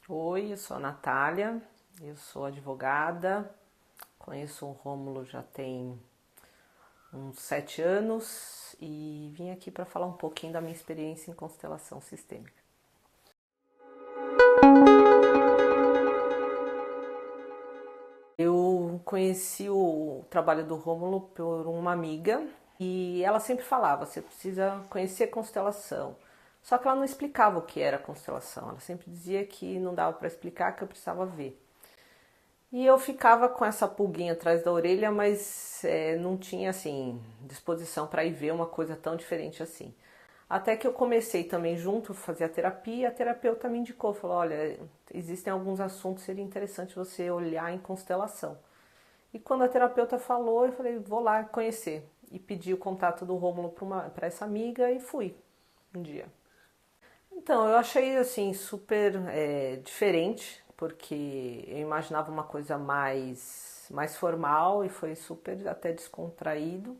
Oi, eu sou a Natália, eu sou advogada, conheço o Rômulo já tem uns 7 anos e vim aqui para falar um pouquinho da minha experiência em constelação sistêmica. Eu conheci o trabalho do Rômulo por uma amiga e ela sempre falava, você precisa conhecer constelação. Só que ela não explicava o que era constelação, ela sempre dizia que não dava para explicar, que eu precisava ver. E eu ficava com essa pulguinha atrás da orelha, mas não tinha assim disposição para ir ver uma coisa tão diferente assim. Até que eu comecei também junto a fazer a terapia, a terapeuta me indicou, falou, olha, existem alguns assuntos que seria interessante você olhar em constelação. E quando a terapeuta falou, eu falei, vou lá conhecer. E pedi o contato do Rômulo para essa amiga e fui um dia. Então, eu achei assim super diferente, porque eu imaginava uma coisa mais formal e foi super até descontraído,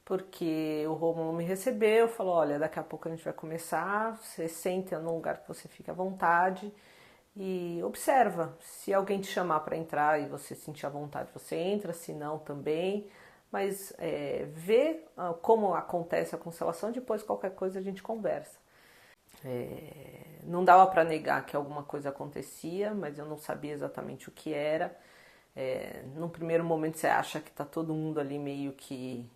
porque o Romulo me recebeu, falou, olha, daqui a pouco a gente vai começar, você senta num lugar que você fique à vontade e observa. Se alguém te chamar para entrar e você sentir à vontade, você entra, se não também. Mas vê como acontece a constelação, depois qualquer coisa a gente conversa. Não dava para negar que alguma coisa acontecia, mas eu não sabia exatamente o que era. Num primeiro momento você acha que está todo mundo ali meio que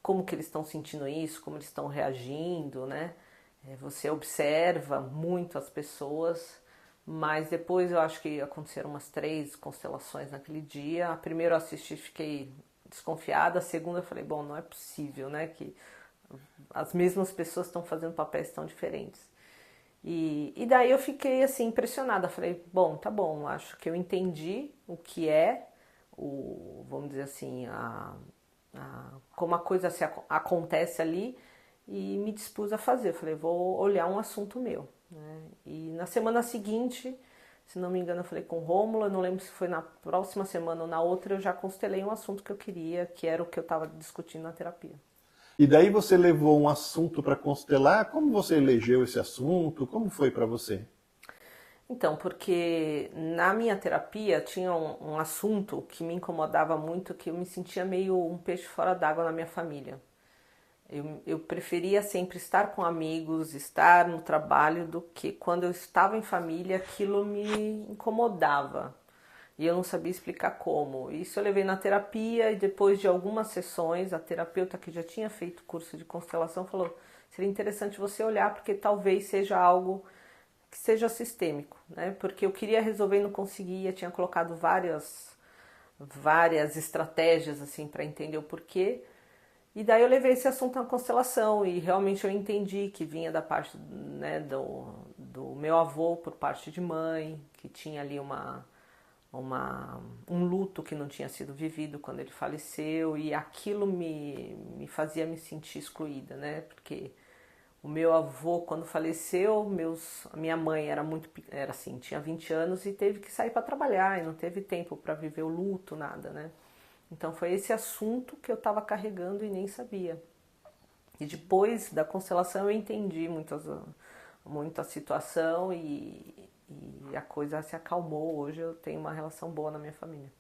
como que eles estão sentindo isso, como eles estão reagindo, né? Você observa muito as pessoas, mas depois eu acho que aconteceram umas 3 constelações naquele dia. A primeira eu assisti, fiquei desconfiada. A segunda eu falei, bom, não é possível, né? Que as mesmas pessoas estão fazendo papéis tão diferentes. E daí eu fiquei assim impressionada. Falei, bom, tá bom, acho que eu entendi o que é, vamos dizer assim, como a coisa acontece ali e me dispus a fazer. Falei, vou olhar um assunto meu. Né? E na semana seguinte, se não me engano, eu falei com o Rômulo, eu não lembro se foi na próxima semana ou na outra, eu já constelei um assunto que eu queria, que era o que eu estava discutindo na terapia. E daí você levou um assunto para constelar. Como você elegeu esse assunto? Como foi para você? Então, porque na minha terapia tinha um assunto que me incomodava muito, que eu me sentia meio um peixe fora d'água na minha família. Eu preferia sempre estar com amigos, estar no trabalho, do que quando eu estava em família, aquilo me incomodava. E eu não sabia explicar como. Isso eu levei na terapia e depois de algumas sessões, a terapeuta que já tinha feito curso de constelação falou: seria interessante você olhar porque talvez seja algo que seja sistêmico, né? Porque eu queria resolver e não conseguia, tinha colocado várias estratégias assim para entender o porquê. E daí eu levei esse assunto na constelação e realmente eu entendi que vinha da parte, né, do meu avô por parte de mãe, que tinha ali um luto que não tinha sido vivido quando ele faleceu e aquilo me fazia me sentir excluída, né? Porque o meu avô, quando faleceu, a minha mãe era assim, tinha 20 anos e teve que sair para trabalhar e não teve tempo para viver o luto, nada, né? Então foi esse assunto que eu estava carregando e nem sabia. E depois da constelação eu entendi muito a situação e a coisa se acalmou. Hoje eu tenho uma relação boa na minha família.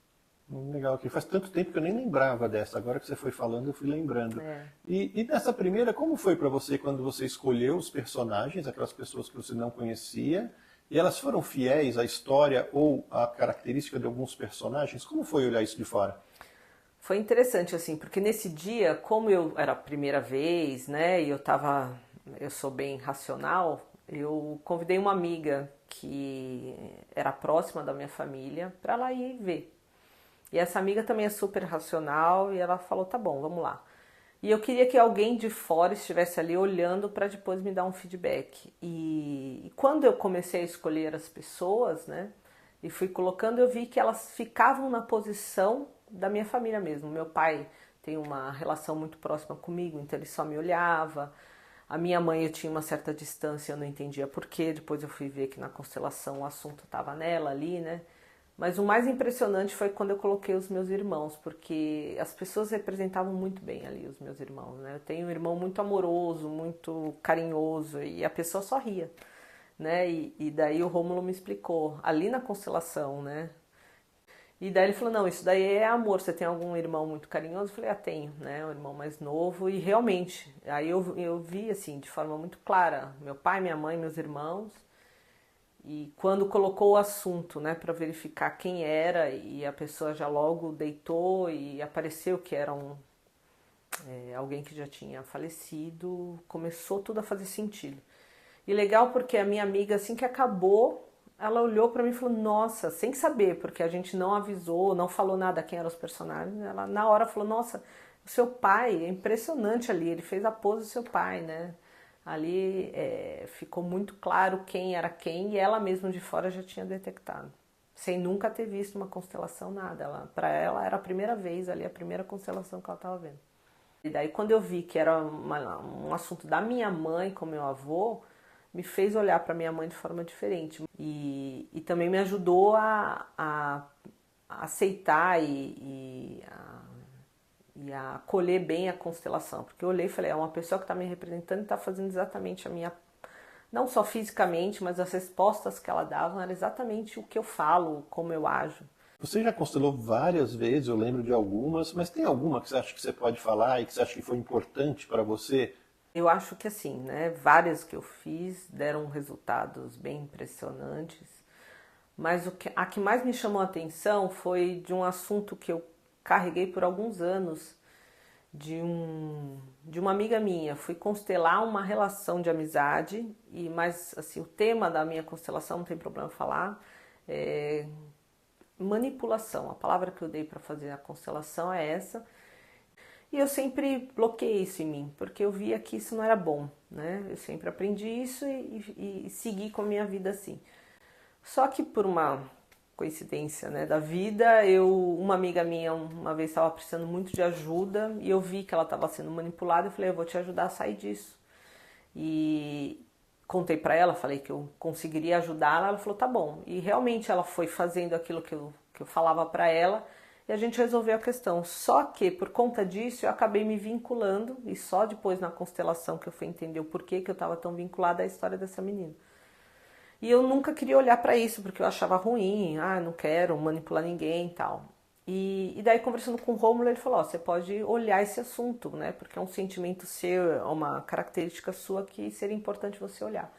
Legal, que faz tanto tempo que eu nem lembrava dessa. Agora que você foi falando, eu fui lembrando. É. E nessa primeira, como foi para você quando você escolheu os personagens, aquelas pessoas que você não conhecia, e elas foram fiéis à história ou à característica de alguns personagens? Como foi olhar isso de fora? Foi interessante assim, porque nesse dia, como eu era a primeira vez, né, e eu sou bem racional, eu convidei uma amiga que era próxima da minha família para ela ir ver. E essa amiga também é super racional e ela falou: tá bom, vamos lá. E eu queria que alguém de fora estivesse ali olhando para depois me dar um feedback. E quando eu comecei a escolher as pessoas, né, e fui colocando, eu vi que elas ficavam na posição da minha família mesmo. Meu pai tem uma relação muito próxima comigo, então ele só me olhava. A minha mãe eu tinha uma certa distância, eu não entendia por quê. Depois eu fui ver que na constelação o assunto estava nela ali, né? Mas o mais impressionante foi quando eu coloquei os meus irmãos, porque as pessoas representavam muito bem ali os meus irmãos, né? Eu tenho um irmão muito amoroso, muito carinhoso e a pessoa só ria. né? E daí o Rômulo me explicou, ali na constelação, né? E daí ele falou, não, isso daí é amor, você tem algum irmão muito carinhoso? Eu falei, tenho, né, um irmão mais novo, e realmente, aí eu vi, assim, de forma muito clara, meu pai, minha mãe, meus irmãos, e quando colocou o assunto, né, para verificar quem era, e a pessoa já logo deitou e apareceu que era alguém que já tinha falecido, começou tudo a fazer sentido. E legal porque a minha amiga, assim que acabou, ela olhou pra mim e falou, nossa, sem saber, porque a gente não avisou, não falou nada quem eram os personagens, ela na hora falou, nossa, o seu pai, é impressionante ali, ele fez a pose do seu pai, né? Ali ficou muito claro quem era quem e ela mesma de fora já tinha detectado, sem nunca ter visto uma constelação, nada. Para ela era a primeira vez ali, a primeira constelação que ela estava vendo. E daí quando eu vi que era um assunto da minha mãe com meu avô, me fez olhar para minha mãe de forma diferente. E também me ajudou a aceitar e a acolher bem a constelação. Porque eu olhei e falei, é uma pessoa que está me representando e está fazendo exatamente a minha... Não só fisicamente, mas as respostas que ela dava eram exatamente o que eu falo, como eu ajo. Você já constelou várias vezes, eu lembro de algumas, mas tem alguma que você acha que você pode falar e que você acha que foi importante para você? Eu acho que assim, né, várias que eu fiz deram resultados bem impressionantes, mas a que mais me chamou a atenção foi de um assunto que eu carreguei por alguns anos, de uma amiga minha. Fui constelar uma relação de amizade, mas assim, o tema da minha constelação, não tem problema falar, é manipulação. A palavra que eu dei para fazer a constelação é essa. E eu sempre bloqueei isso em mim, porque eu via que isso não era bom, né? Eu sempre aprendi isso e segui com a minha vida assim. Só que por uma coincidência, né, da vida, uma amiga minha uma vez estava precisando muito de ajuda e eu vi que ela estava sendo manipulada e falei, eu vou te ajudar a sair disso. E contei para ela, falei que eu conseguiria ajudá-la, ela falou, tá bom. E realmente ela foi fazendo aquilo que eu falava para ela, e a gente resolveu a questão. Só que, por conta disso, eu acabei me vinculando, e só depois na constelação que eu fui entender o porquê que eu estava tão vinculada à história dessa menina. E eu nunca queria olhar para isso, porque eu achava ruim, não quero manipular ninguém e tal. E daí, conversando com o Rômulo, ele falou, você pode olhar esse assunto, né? Porque é um sentimento seu, é uma característica sua que seria importante você olhar.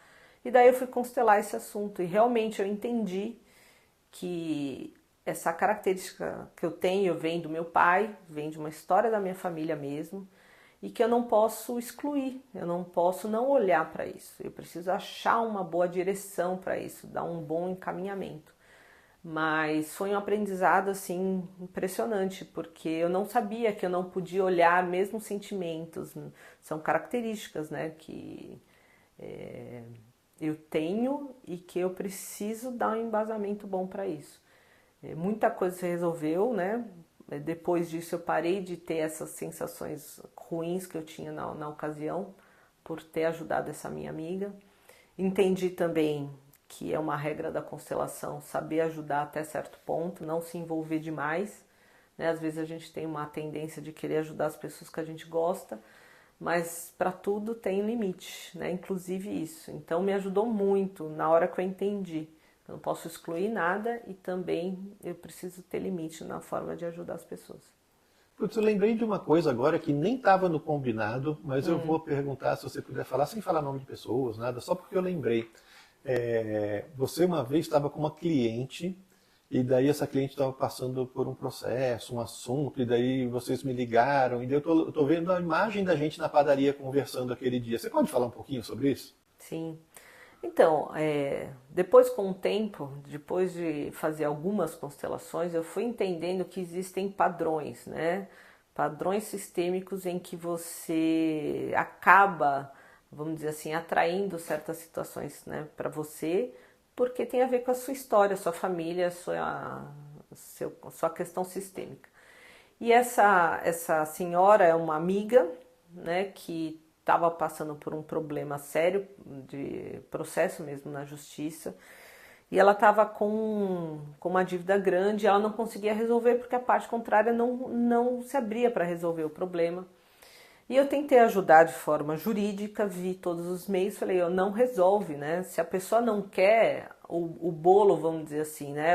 E daí eu fui constelar esse assunto, e realmente eu entendi que essa característica que eu tenho vem do meu pai, vem de uma história da minha família mesmo, e que eu não posso excluir, eu não posso não olhar para isso. Eu preciso achar uma boa direção para isso, dar um bom encaminhamento. Mas foi um aprendizado assim impressionante, porque eu não sabia que eu não podia olhar mesmo sentimentos, são características, né, que eu tenho e que eu preciso dar um embasamento bom para isso. Muita coisa se resolveu, né? Depois disso eu parei de ter essas sensações ruins que eu tinha na ocasião, por ter ajudado essa minha amiga. Entendi também que é uma regra da constelação saber ajudar até certo ponto, não se envolver demais, né? Às vezes a gente tem uma tendência de querer ajudar as pessoas que a gente gosta, mas para tudo tem limite, né? Inclusive isso. Então me ajudou muito na hora que eu entendi. Eu não posso excluir nada e também eu preciso ter limite na forma de ajudar as pessoas. Putz, eu lembrei de uma coisa agora que nem estava no combinado, mas eu vou perguntar se você puder falar, sem falar nome de pessoas, nada, só porque eu lembrei. Você uma vez estava com uma cliente, e daí essa cliente estava passando por um processo, um assunto, e daí vocês me ligaram, e daí eu estou vendo a imagem da gente na padaria conversando aquele dia. Você pode falar um pouquinho sobre isso? Sim. Então, depois com o tempo, depois de fazer algumas constelações, eu fui entendendo que existem padrões, né? Padrões sistêmicos em que você acaba, vamos dizer assim, atraindo certas situações, né, para você, porque tem a ver com a sua história, sua família, sua questão sistêmica. E essa senhora é uma amiga, né, que estava passando por um problema sério de processo mesmo na justiça, e ela estava com uma dívida grande e ela não conseguia resolver porque a parte contrária não se abria para resolver o problema. E eu tentei ajudar de forma jurídica, vi todos os meios, falei, eu não resolve, né? Se a pessoa não quer, o bolo, vamos dizer assim, né?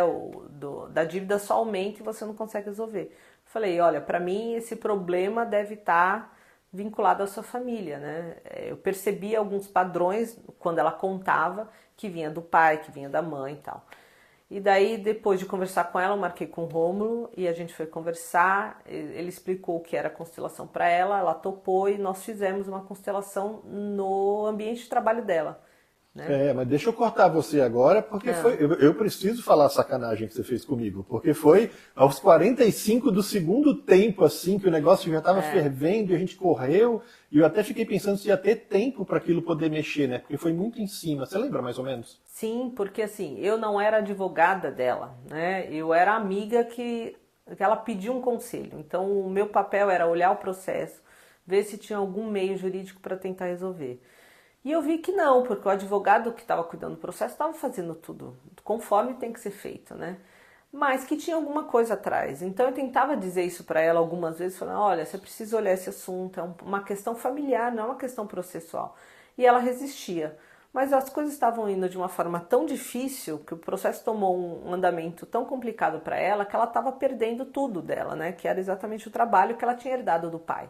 Da dívida só aumenta e você não consegue resolver. Falei, olha, para mim esse problema deve estar vinculado à sua família, né? Eu percebi alguns padrões quando ela contava que vinha do pai, que vinha da mãe e tal. E daí, depois de conversar com ela, eu marquei com o Rômulo e a gente foi conversar. Ele explicou o que era constelação para ela, ela topou e nós fizemos uma constelação no ambiente de trabalho dela, né? Mas deixa eu cortar você agora, porque eu preciso falar a sacanagem que você fez comigo, porque foi aos 45 do segundo tempo, assim, que o negócio já estava fervendo e a gente correu, e eu até fiquei pensando se ia ter tempo para aquilo poder mexer, né? Porque foi muito em cima. Você lembra mais ou menos? Sim, porque assim, eu não era advogada dela, né? Eu era amiga que ela pediu um conselho. Então, o meu papel era olhar o processo, ver se tinha algum meio jurídico para tentar resolver. E eu vi que não, porque o advogado que estava cuidando do processo estava fazendo tudo conforme tem que ser feito, né? Mas que tinha alguma coisa atrás. Então eu tentava dizer isso para ela algumas vezes, falando, olha, você precisa olhar esse assunto, é uma questão familiar, não é uma questão processual. E ela resistia. Mas as coisas estavam indo de uma forma tão difícil, que o processo tomou um andamento tão complicado para ela, que ela estava perdendo tudo dela, né? Que era exatamente o trabalho que ela tinha herdado do pai.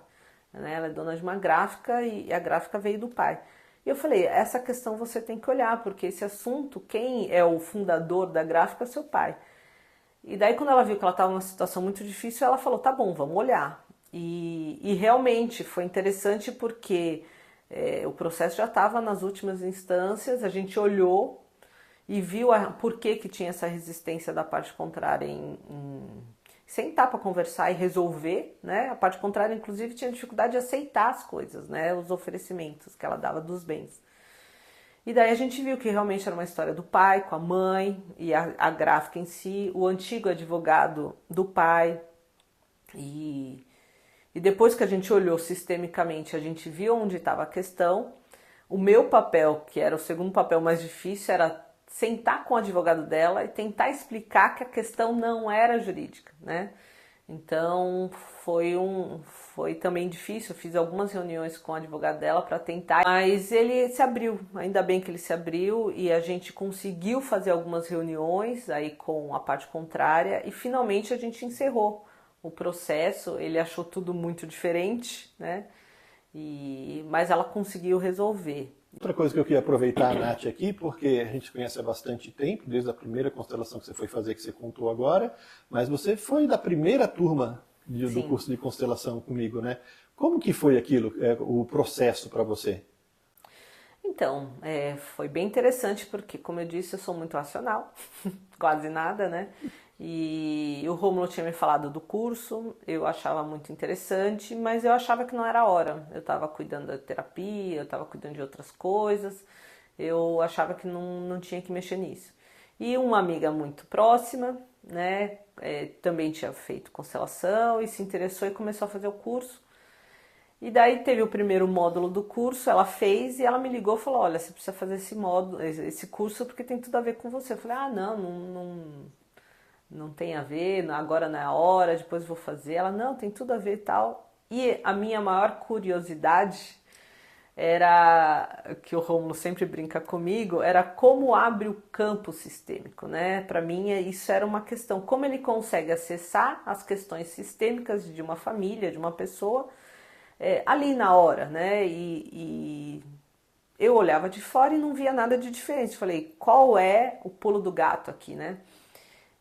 Né? Ela é dona de uma gráfica e a gráfica veio do pai. E eu falei, essa questão você tem que olhar, porque esse assunto, quem é o fundador da gráfica é seu pai. E daí quando ela viu que ela estava numa situação muito difícil, ela falou, tá bom, vamos olhar. E realmente foi interessante porque o processo já estava nas últimas instâncias, a gente olhou e viu por que tinha essa resistência da parte contrária em sentar para conversar e resolver, né? A parte contrária, inclusive, tinha dificuldade de aceitar as coisas, né? Os oferecimentos que ela dava dos bens. E daí a gente viu que realmente era uma história do pai com a mãe e a gráfica em si, o antigo advogado do pai. E depois que a gente olhou sistemicamente, a gente viu onde estava a questão. O meu papel, que era o segundo papel mais difícil, era sentar com o advogado dela e tentar explicar que a questão não era jurídica, né? Então foi também difícil, eu fiz algumas reuniões com o advogado dela para tentar, mas ele se abriu, ainda bem que ele se abriu e a gente conseguiu fazer algumas reuniões aí com a parte contrária e finalmente a gente encerrou o processo, ele achou tudo muito diferente, né? Mas ela conseguiu resolver. Outra coisa que eu queria aproveitar a Nath aqui, porque a gente conhece há bastante tempo, desde a primeira constelação que você foi fazer, que você contou agora, mas você foi da primeira turma do curso de constelação comigo, né? Como que foi aquilo, o processo para você? Então, foi bem interessante porque, como eu disse, eu sou muito racional, quase nada, né? E o Rômulo tinha me falado do curso, eu achava muito interessante, mas eu achava que não era a hora. Eu estava cuidando da terapia, eu estava cuidando de outras coisas, eu achava que não tinha que mexer nisso. E uma amiga muito próxima, né, também tinha feito constelação e se interessou e começou a fazer o curso. E daí teve o primeiro módulo do curso, ela fez e ela me ligou e falou, olha, você precisa fazer esse módulo, esse curso porque tem tudo a ver com você. Eu falei, não tem a ver, agora não é a hora, depois vou fazer. Ela, não, tem tudo a ver e tal. E a minha maior curiosidade era, que o Rômulo sempre brinca comigo, era como abre o campo sistêmico, né? Para mim isso era uma questão, como ele consegue acessar as questões sistêmicas de uma família, de uma pessoa, ali na hora, né? E eu olhava de fora e não via nada de diferente. Falei, qual é o pulo do gato aqui, né?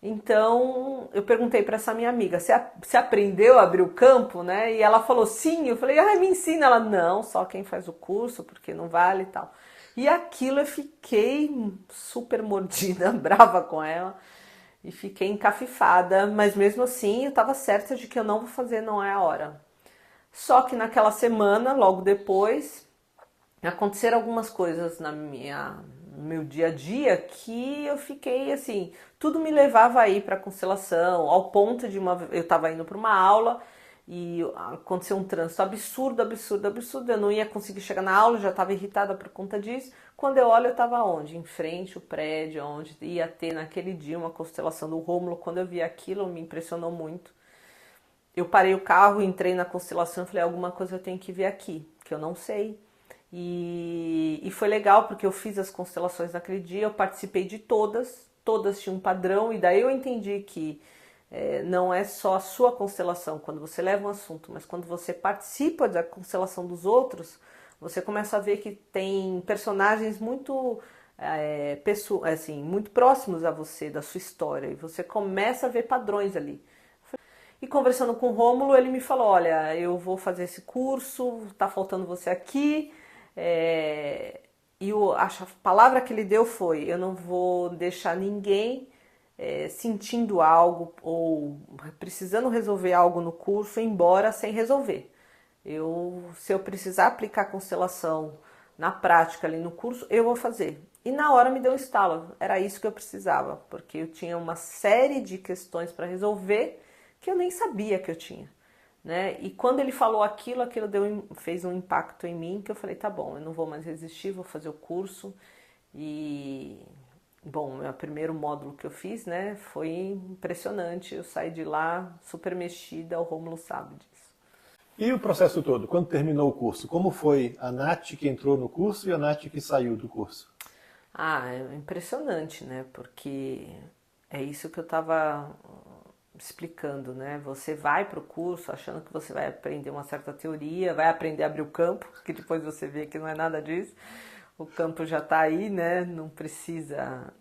Então, eu perguntei para essa minha amiga, você aprendeu a abrir o campo, né? E ela falou, sim. Eu falei, me ensina. Ela, não, só quem faz o curso, porque não vale e tal. E aquilo eu fiquei super mordida, brava com ela. E fiquei encafifada, mas mesmo assim eu estava certa de que eu não vou fazer, não é a hora. Só que naquela semana, logo depois, aconteceram algumas coisas no meu dia a dia que eu fiquei assim, tudo me levava a ir para a constelação, ao ponto de eu estava indo para uma aula e aconteceu um trânsito absurdo, eu não ia conseguir chegar na aula, já estava irritada por conta disso. Quando eu olho, eu estava onde? Em frente ao prédio, onde ia ter naquele dia uma constelação do Rômulo. Quando eu vi aquilo, me impressionou muito. eu parei o carro, entrei na constelação e falei, alguma coisa eu tenho que ver aqui, que eu não sei. E foi legal porque eu fiz as constelações naquele dia, eu participei de todas, todas tinham um padrão, e daí eu entendi que não é só a sua constelação, quando você leva um assunto, mas quando você participa da constelação dos outros, você começa a ver que tem personagens muito, assim, muito próximos a você, da sua história, e você começa a ver padrões ali. E conversando com o Rômulo, ele me falou, olha, eu vou fazer esse curso, tá faltando você aqui. E a palavra que ele deu foi, eu não vou deixar ninguém sentindo algo ou precisando resolver algo no curso, embora sem resolver. Se eu precisar aplicar a constelação na prática ali no curso, eu vou fazer. E na hora me deu um estalo, era isso que eu precisava, porque eu tinha uma série de questões para resolver que eu nem sabia que eu tinha, né? E quando ele falou aquilo fez um impacto em mim que eu falei, tá bom, eu não vou mais resistir, vou fazer o curso. E bom, meu primeiro módulo que eu fiz, né, foi impressionante. Eu saí de lá super mexida, o Rômulo sabe disso. E o processo todo, quando terminou o curso, como foi a Nath que entrou no curso e a Nath que saiu do curso? Ah, é impressionante, né? Porque é isso que eu estava explicando, né? Você vai para o curso achando que você vai aprender uma certa teoria, vai aprender a abrir o campo, que depois você vê que não é nada disso. O campo já está aí, né? Não precisa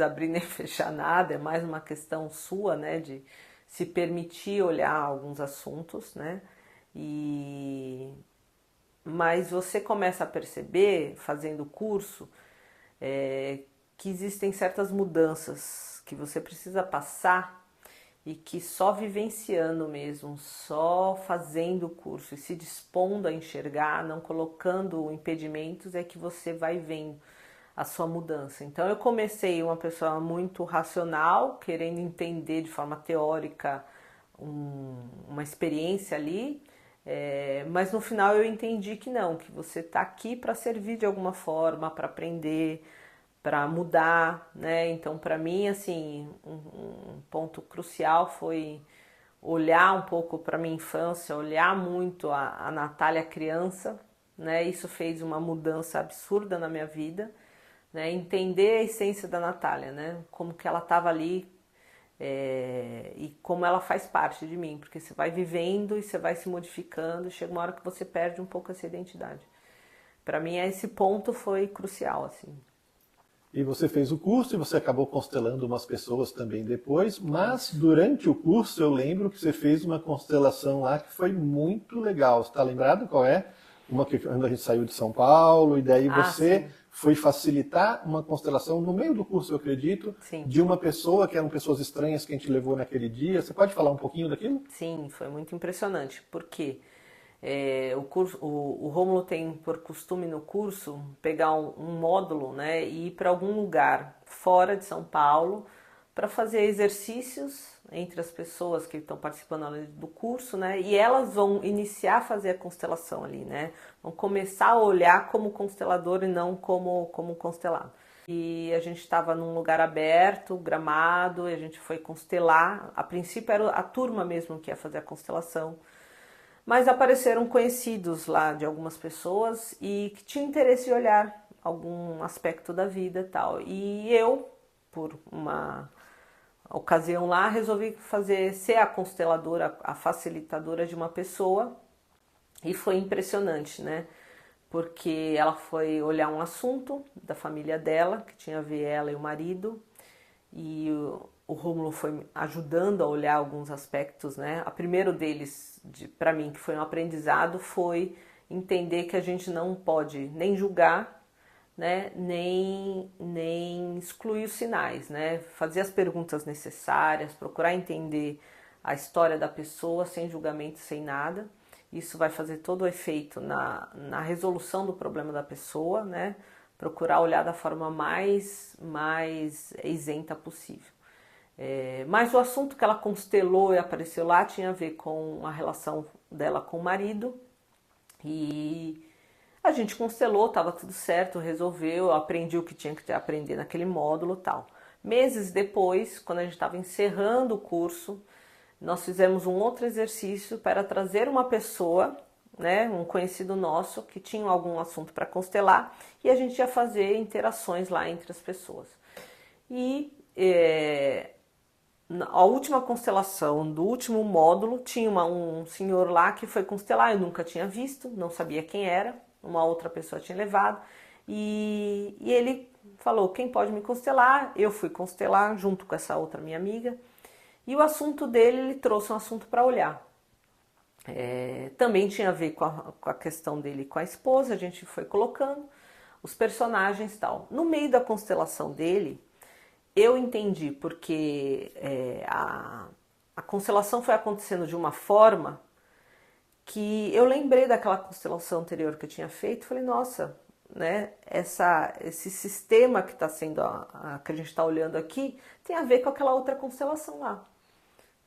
abrir nem fechar nada, é mais uma questão sua, né? De se permitir olhar alguns assuntos, né? Mas você começa a perceber, fazendo o curso, que existem certas mudanças que você precisa passar e que só vivenciando mesmo, só fazendo o curso e se dispondo a enxergar, não colocando impedimentos, é que você vai vendo a sua mudança. Então eu comecei uma pessoa muito racional, querendo entender de forma teórica uma experiência ali, mas no final eu entendi que não, que você está aqui para servir de alguma forma, para aprender, para mudar, né? Então, para mim, assim, um ponto crucial foi olhar um pouco para minha infância, olhar muito a Natália criança, né? Isso fez uma mudança absurda na minha vida, né? Entender a essência da Natália, né? Como que ela estava ali e como ela faz parte de mim, porque você vai vivendo e você vai se modificando, e chega uma hora que você perde um pouco essa identidade. Para mim, esse ponto foi crucial, assim. E você fez o curso e você acabou constelando umas pessoas também depois, mas durante o curso eu lembro que você fez uma constelação lá que foi muito legal. Você está lembrado qual é? Uma que quando a gente saiu de São Paulo, e daí você Sim. foi facilitar uma constelação no meio do curso, eu acredito, Sim. de uma pessoa que eram pessoas estranhas que a gente levou naquele dia. Você pode falar um pouquinho daquilo? Sim, foi muito impressionante, porque o Rômulo tem por costume no curso pegar um módulo, né, e ir para algum lugar fora de São Paulo para fazer exercícios entre as pessoas que estão participando ali do curso, né, e elas vão iniciar a fazer a constelação ali, né, vão começar a olhar como constelador e não como constelado. E a gente estava num lugar aberto, gramado, e a gente foi constelar. A princípio era a turma mesmo que ia fazer a constelação. Mas apareceram conhecidos lá de algumas pessoas e que tinham interesse de olhar algum aspecto da vida e tal. E eu, por uma ocasião lá, resolvi ser a consteladora, a facilitadora de uma pessoa. E foi impressionante, né? Porque ela foi olhar um assunto da família dela, que tinha a ver ela e o marido, e o Rômulo foi ajudando a olhar alguns aspectos, né? O primeiro deles, para mim, que foi um aprendizado, foi entender que a gente não pode nem julgar, né? Nem excluir os sinais, né? Fazer as perguntas necessárias, procurar entender a história da pessoa sem julgamento, sem nada. Isso vai fazer todo o efeito na resolução do problema da pessoa, né? Procurar olhar da forma mais isenta possível. Mas o assunto que ela constelou e apareceu lá tinha a ver com a relação dela com o marido. E a gente constelou, estava tudo certo, resolveu, eu aprendi o que tinha que aprender naquele módulo e tal. Meses depois, quando a gente estava encerrando o curso, nós fizemos um outro exercício para trazer uma pessoa, né, um conhecido nosso, que tinha algum assunto para constelar, e a gente ia fazer interações lá entre as pessoas. E a última constelação do último módulo, tinha um senhor lá que foi constelar, eu nunca tinha visto, não sabia quem era, uma outra pessoa tinha levado, e ele falou, quem pode me constelar? Eu fui constelar junto com essa outra minha amiga, e o assunto dele, ele trouxe um assunto para olhar. Também tinha a ver com a questão dele com a esposa, a gente foi colocando os personagens e tal. No meio da constelação dele, eu entendi porque a constelação foi acontecendo de uma forma que eu lembrei daquela constelação anterior que eu tinha feito e falei, nossa, né, esse sistema que está sendo, que a gente está olhando aqui, tem a ver com aquela outra constelação lá.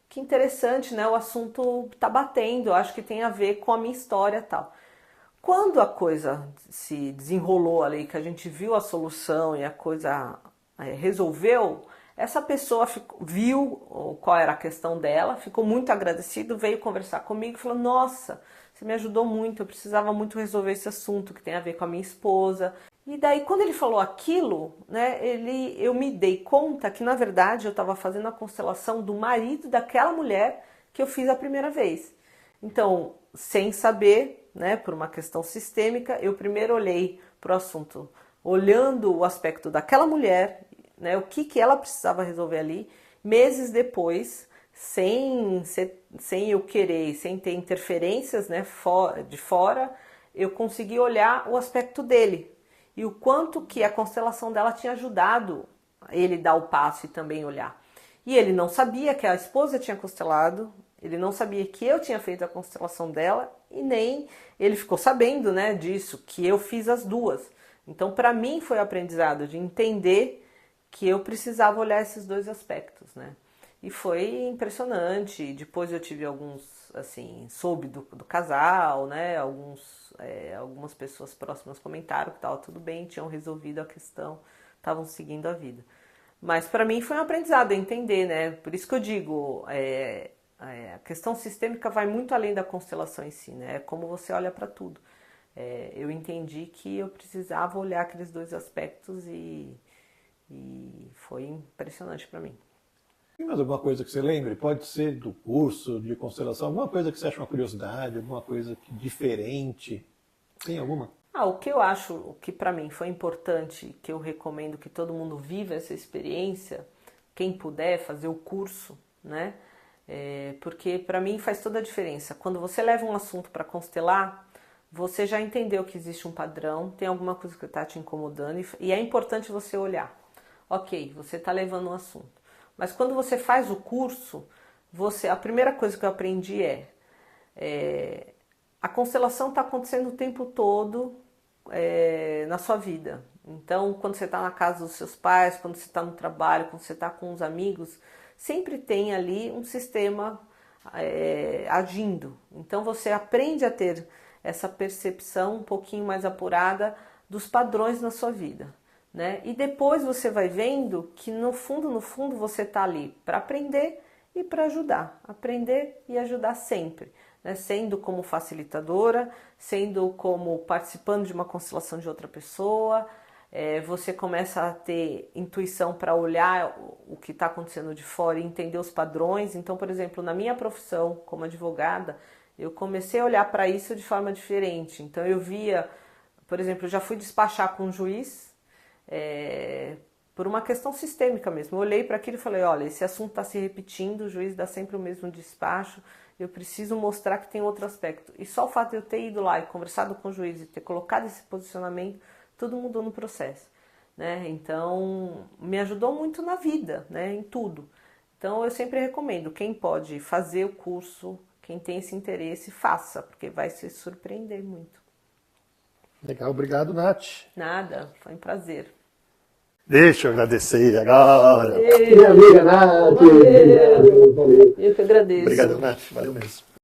Que interessante, né? O assunto tá batendo, eu acho que tem a ver com a minha história e tal. Quando a coisa se desenrolou ali, que a gente viu a solução e a coisa resolveu, essa pessoa viu qual era a questão dela, ficou muito agradecido, veio conversar comigo e falou, nossa, você me ajudou muito, eu precisava muito resolver esse assunto que tem a ver com a minha esposa. E daí, quando ele falou aquilo, né, eu me dei conta que, na verdade, eu estava fazendo a constelação do marido daquela mulher que eu fiz a primeira vez. Então, sem saber, né, por uma questão sistêmica, eu primeiro olhei para o assunto, olhando o aspecto daquela mulher, né, o que ela precisava resolver ali. Meses depois, sem eu querer, sem ter interferências, né, de fora, eu consegui olhar o aspecto dele. E o quanto que a constelação dela tinha ajudado ele dar o passo e também olhar. E ele não sabia que a esposa tinha constelado, ele não sabia que eu tinha feito a constelação dela, e nem ele ficou sabendo, né, disso, que eu fiz as duas. Então, para mim, foi o aprendizado de entender que eu precisava olhar esses dois aspectos, né? E foi impressionante. Depois eu tive alguns, assim, soube do casal, né? Algumas pessoas próximas comentaram que estava tudo bem, tinham resolvido a questão, estavam seguindo a vida. Mas para mim foi um aprendizado entender, né? Por isso que eu digo, a questão sistêmica vai muito além da constelação em si, né? É como você olha para tudo. Eu entendi que eu precisava olhar aqueles dois aspectos e foi impressionante para mim. Tem mais alguma coisa que você lembre? Pode ser do curso de constelação, alguma coisa que você acha uma curiosidade, alguma coisa diferente? Tem alguma? O que eu acho, o que para mim foi importante, que eu recomendo que todo mundo viva essa experiência, quem puder fazer o curso, né? Porque para mim faz toda a diferença. Quando você leva um assunto para constelar, você já entendeu que existe um padrão, tem alguma coisa que está te incomodando e é importante você olhar. Ok, você está levando um assunto. Mas quando você faz o curso, a primeira coisa que eu aprendi a constelação está acontecendo o tempo todo na sua vida. Então, quando você está na casa dos seus pais, quando você está no trabalho, quando você está com os amigos, sempre tem ali um sistema agindo. Então, você aprende a ter essa percepção um pouquinho mais apurada dos padrões na sua vida. Né? E depois você vai vendo que no fundo você está ali para aprender e para ajudar. Aprender e ajudar sempre. Né? Sendo como facilitadora, sendo como participando de uma constelação de outra pessoa. Você começa a ter intuição para olhar o que está acontecendo de fora e entender os padrões. Então, por exemplo, na minha profissão como advogada, eu comecei a olhar para isso de forma diferente. Então eu via, por exemplo, eu já fui despachar com um juiz, por uma questão sistêmica mesmo. Eu olhei para aquilo e falei, olha, esse assunto está se repetindo, o juiz dá sempre o mesmo despacho, eu preciso mostrar que tem outro aspecto. E só o fato de eu ter ido lá e conversado com o juiz e ter colocado esse posicionamento, tudo mudou no processo. Né? Então, me ajudou muito na vida, né? Em tudo. Então, eu sempre recomendo, quem pode fazer o curso, quem tem esse interesse, faça, porque vai se surpreender muito. Legal, obrigado, Nath. Nada, foi um prazer. Deixa eu agradecer agora. Minha amiga Nath. Eu que agradeço. Obrigado, Nath. Valeu mesmo.